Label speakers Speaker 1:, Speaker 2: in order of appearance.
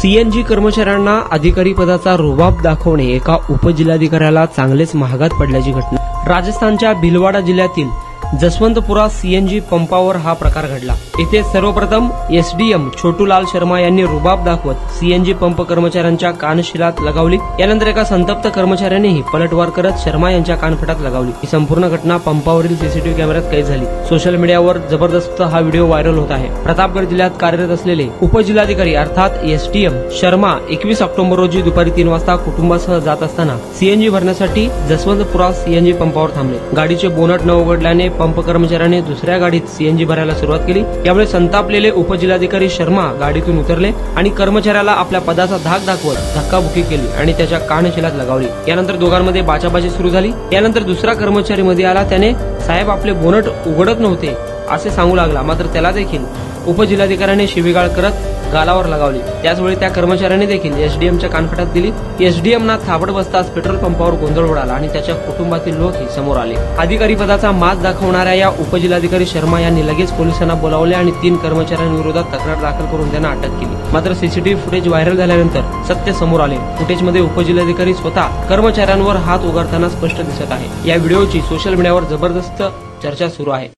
Speaker 1: CNG कर्मचाऱ्यांना अधिकारी पदाचा रुबाब दाखवणे एका उपजिल्हाधिकाऱ्याला चांगलेच महागात पडल्याची घटना राजस्थानच्या भिलवाडा जिल्ह्यातील जसवंतपुरा सीएनजी पंपावर हा प्रकार घडला। इथे सर्वप्रथम एसडीएम छोटूलाल शर्मा यांनी रुबाब दाखवत सीएनजी पंप कर्मचाऱ्यांच्या कानशिलात लगावली। यानंतर एका संतप्त कर्मचाऱ्यानेही पलटवार करत शर्मा यांच्या कानफटात लगावली। ही संपूर्ण घटना पंपावरील सीसीटीव्ही कॅमेऱ्यात कैद झाली। सोशल मीडियावर जबरदस्त हा व्हिडिओ व्हायरल होत आहे। प्रतापगड जिल्ह्यात कार्यरत असलेले उपजिल्हाधिकारी अर्थात एसडीएम शर्मा 21 ऑक्टोबर रोजी दुपारी 3 वाजता कुटुंबासह जात असताना सीएनजी भरण्यासाठी जसवंतपुरा सीएनजी पंपावर थांबले। गाडीचे बोनट न उघडल्याने पंप कर्मचाऱ्याने दुसऱ्या गाडीत सीएनजी भरायला सुरुवात केली। यामुळे संतापलेले उपजिल्हाधिकारी शर्मा गाडीतून उतरले आणि कर्मचाऱ्याला आपल्या पदाचा धाक दाखवत धक्काबुक्की केली आणि त्याच्या कानशिलात लगावली। यानंतर दोघांमध्ये बाचाबाची सुरू झाली। यानंतर दुसरा कर्मचारी मध्ये आला। त्याने साहेब आपले बोनट उघडत नव्हते असे सांगू लागला, मात्र त्याला देखील उपजिल्हाधिकाऱ्याने शिवीगाळ करत गालावर लगावली। त्याचवेळी त्या कर्मचाऱ्याने देखील एसडीएमच्या कानफटात दिली। एसडीएमना थाबड बसताच पेट्रोल पंपावर गोंधळ उडाला आणि त्याच्या कुटुंबातील लोकही समोर आले। अधिकारी पदाचा माज दाखवणाऱ्या या उपजिल्हाधिकारी शर्मा यांनी लगेच पोलिसांना बोलावले आणि 3 कर्मचाऱ्यांविरोधात तक्रार दाखल करून त्यांना अटक केली। मात्र सीसीटीव्ही फुटेज व्हायरल झाल्यानंतर सत्य समोर आले। फुटेजमध्ये उपजिल्हाधिकारी स्वतः कर्मचाऱ्यांवर हात उगारताना स्पष्ट दिसत आहे। या व्हिडिओची सोशल मीडियावर जबरदस्त चर्चा सुरू आहे।